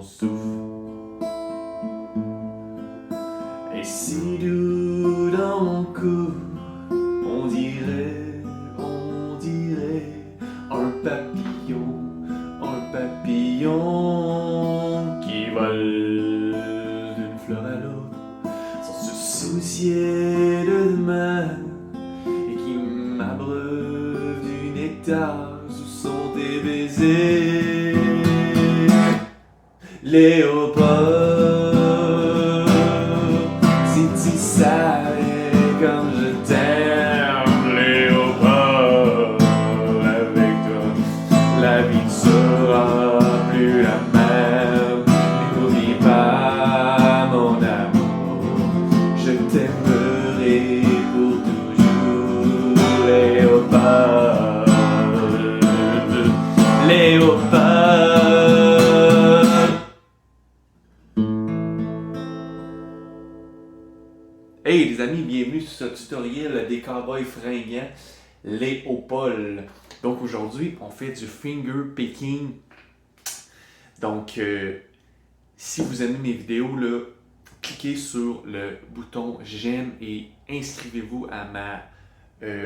souffle. Et si doux dans mon cou, on dirait un papillon qui vole d'une fleur à l'autre, sans se soucier de demain, et qui m'abreuve du nectar sous son tes baisers. Léopold, si tu savais comme je t'aime, Léopold, avec toi, la vie ne sera plus la même. N'oublie pas mon amour, je t'aimerai pour toujours, Léopold, Léopold. Hey les amis, bienvenue sur ce tutoriel des cowboys fringants Léopold. Donc aujourd'hui, on fait du finger picking. Donc si vous aimez mes vidéos, là, cliquez sur le bouton j'aime et inscrivez-vous à ma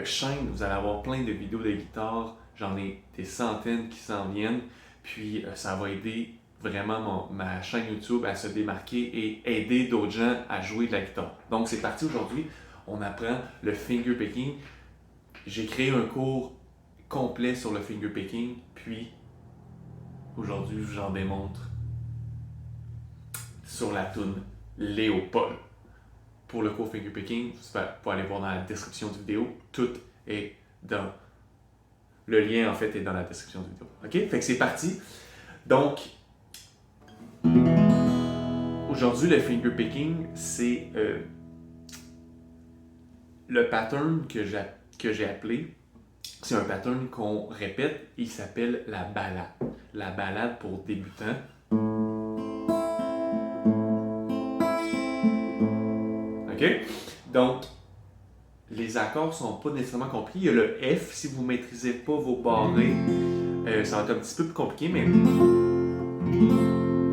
chaîne. Vous allez avoir plein de vidéos de guitare. J'en ai des centaines qui s'en viennent. Puis ça va aider vraiment ma chaîne YouTube à se démarquer et aider d'autres gens à jouer de la guitare. Donc c'est parti aujourd'hui, on apprend le finger picking. J'ai créé un cours complet sur le finger picking, puis aujourd'hui j'en démontre sur la tune Léopold. Pour le cours finger picking, vous pouvez aller voir dans la description de vidéo, tout est dans le lien en fait est dans la description de vidéo. Ok, fait que c'est parti. Donc aujourd'hui, le finger picking, c'est le pattern que j'ai appelé. C'est un pattern qu'on répète. Il s'appelle la balade. La balade pour débutants. OK? Donc, les accords sont pas nécessairement compliqués. Il y a le F. Si vous ne maîtrisez pas vos barrés, ça va être un petit peu plus compliqué, mais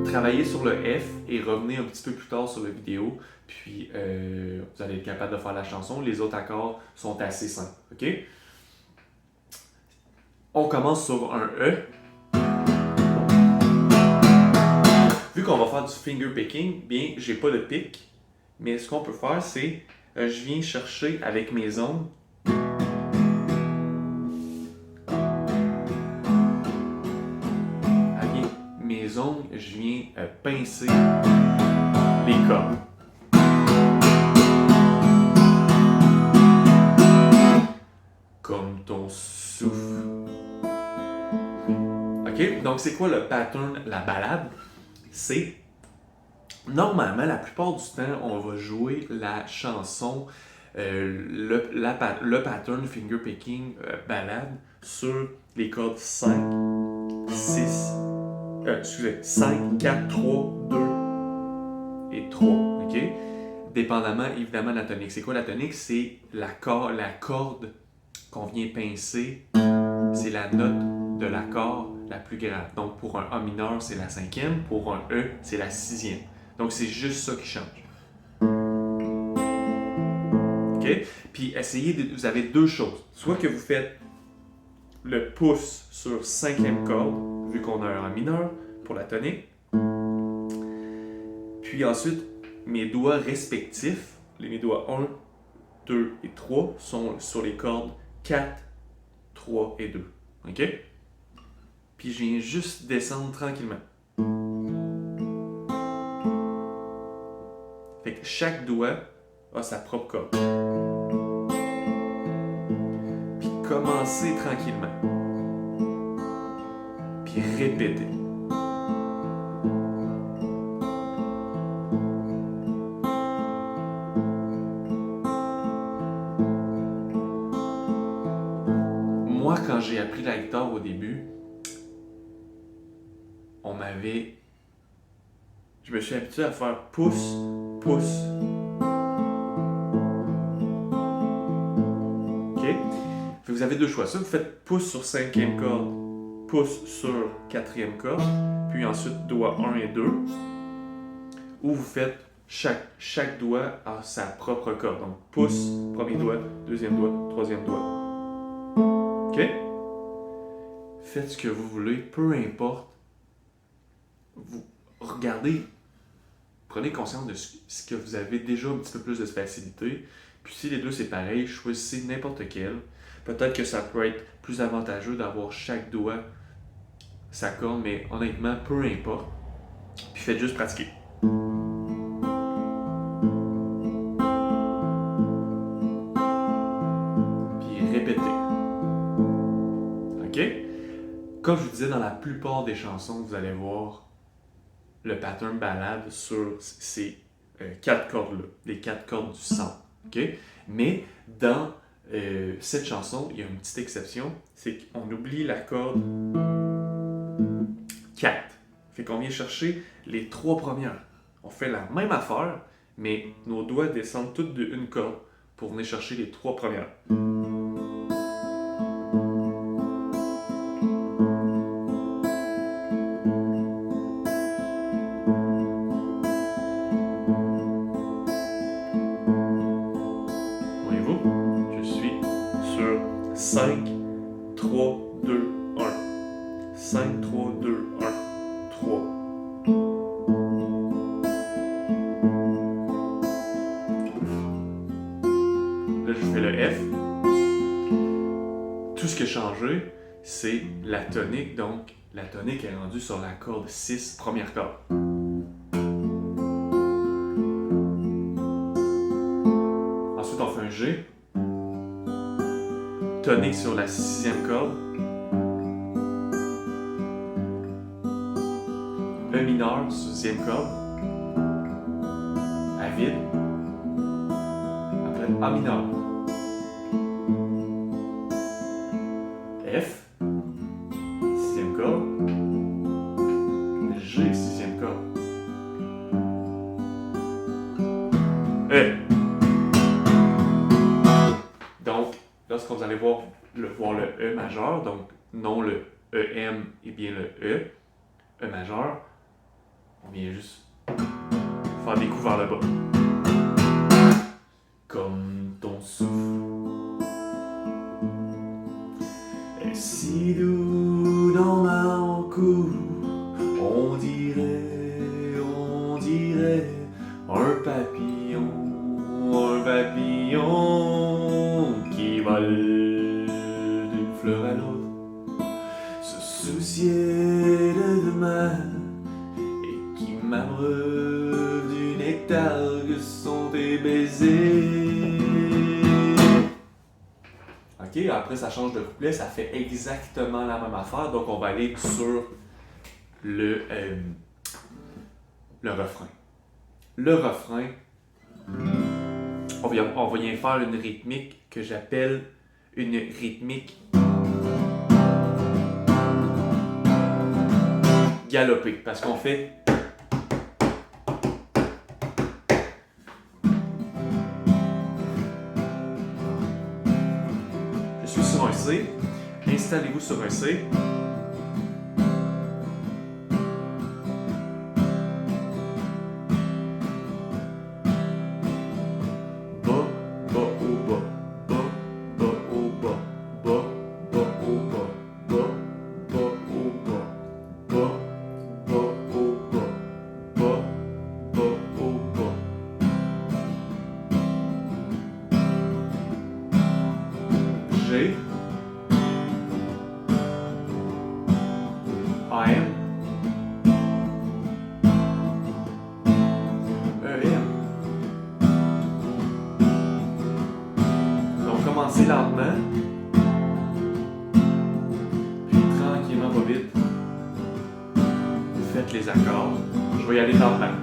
travaillez sur le F et revenez un petit peu plus tard sur la vidéo, puis vous allez être capable de faire la chanson. Les autres accords sont assez simples, ok? On commence sur un E. Vu qu'on va faire du finger picking, bien, j'ai pas de pic, mais ce qu'on peut faire, c'est je viens chercher avec mes ongles je viens pincer les cordes. Comme ton souffle. Ok, donc c'est quoi le pattern, la balade? C'est normalement, la plupart du temps, on va jouer la chanson, le pattern finger picking balade sur les cordes 5, 6, 5, 4, 3, 2 et 3, ok? Dépendamment, évidemment, de la tonique. C'est quoi la tonique? C'est la corde qu'on vient pincer, c'est la note de l'accord la plus grave. Donc, pour un A mineur, c'est la 5e, pour un E, c'est la 6e. Donc, c'est juste ça qui change. Ok? Puis, vous avez deux choses. Soit que vous faites le pouce sur 5e corde, vu qu'on a un A mineur pour la tonique. Puis ensuite, mes doigts respectifs, mes doigts 1, 2 et 3, sont sur les cordes 4, 3 et 2. OK? Puis je viens juste descendre tranquillement. Fait que chaque doigt a sa propre corde. Puis commencez tranquillement. Puis répétez. Moi, quand j'ai appris la guitare au début, je me suis habitué à faire pouce, pouce. OK? Vous avez deux choix. Ça, vous faites pouce sur 5e corde pouce sur quatrième corde, puis ensuite doigt 1 et 2, où vous faites chaque doigt a sa propre corde. Donc pouce, premier doigt, deuxième doigt, troisième doigt. OK? Faites ce que vous voulez, peu importe. Vous regardez, prenez conscience de ce que vous avez déjà un petit peu plus de facilité. Puis si les deux c'est pareil, choisissez n'importe quel. Peut-être que ça peut être plus avantageux d'avoir chaque doigt sa corde, mais honnêtement, peu importe. Puis faites juste pratiquer. Puis répétez. OK? Comme je vous disais, dans la plupart des chansons, vous allez voir le pattern ballade sur ces 4 cordes-là, les 4 cordes du centre. OK? Mais dans cette chanson, il y a une petite exception, c'est qu'on oublie la corde 4. Fait qu'on vient chercher les 3 premières. On fait la même affaire, mais nos doigts descendent toutes de une corde pour venir chercher les 3 premières. Voyez-vous? Je suis sur 5, 3, 2, 1. 5, 3, 2, 1, 3. Là, je fais le F. Tout ce qui a changé, c'est la tonique. Donc, la tonique est rendue sur la corde 6, première corde. Ensuite, on fait un G. Tonique sur la 6e corde. E mineur, 6e corde. A vide. Après, A mineur. F, 6e corde. G, 6e corde. E. Donc, lorsque vous allez voir le E majeur, donc non le EM et bien le E majeur, on vient juste faire des coups vers le bas. Comme ton souffle est si doux dans ma cour, on dirait un papillon qui vole d'une fleur à l'autre, se soucier de demain et qui m'abreuve du nectar que sont tes baisers. Ok, après ça change de couplet, ça fait exactement la même affaire, donc on va aller sur le refrain. Le refrain, on vient faire une rythmique que j'appelle une rythmique galopée, parce qu'on fait je suis sur un C, installez-vous sur un C. G, AM, EM. Donc commencez lentement, puis tranquillement, pas vite, faites les accords. Je vais y aller lentement.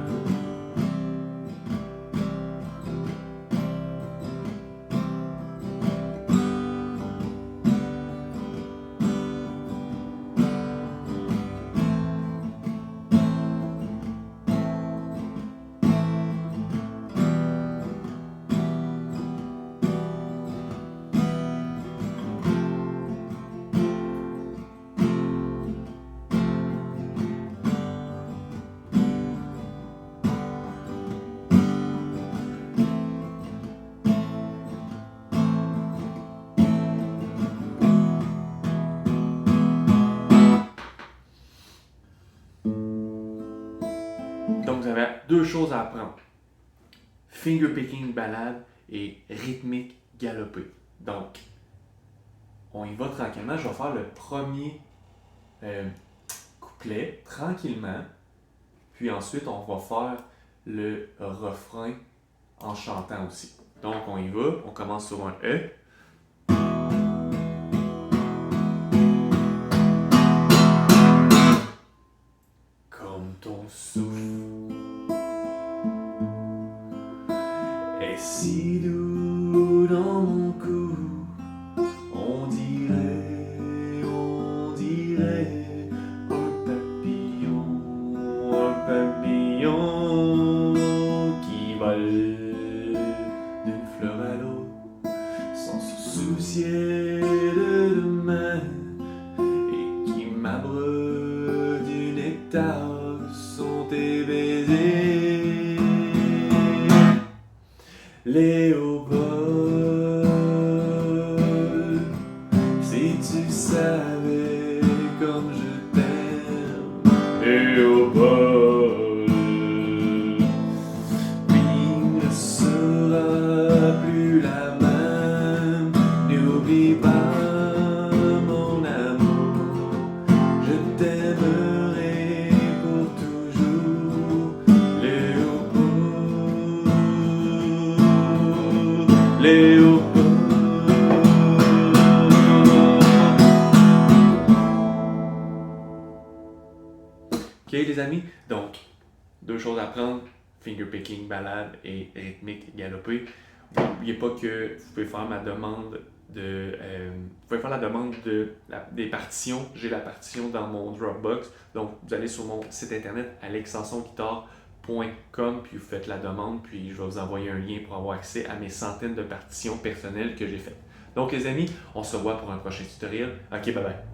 deux choses à apprendre. Finger picking ballade et rythmique galopé. Donc, on y va tranquillement. Je vais faire le premier couplet tranquillement. Puis ensuite, on va faire le refrain en chantant aussi. Donc, on y va. On commence sur un E. Comme ton souffle est si doux dans mon cou, on dirait un papillon qui vole d'une fleur à l'autre, sans se soucier de demain, et qui m'abreuve du nectar sont tes baisers. Léopold, si tu savais comme je t'aime, Léopold, vie ne sera plus la même. N'oublie pas mon amour, je t'aimerai pour toujours. Léopold. Ok les amis, donc deux choses à prendre, finger picking, ballade et rythmique galopé. N'oubliez pas que vous pouvez faire ma demande vous pouvez faire la demande des partitions. J'ai la partition dans mon Dropbox. Donc vous allez sur mon site internet alexansonguitar.com puis vous faites la demande, puis je vais vous envoyer un lien pour avoir accès à mes centaines de partitions personnelles que j'ai faites. Donc les amis, on se voit pour un prochain tutoriel. Ok, bye bye.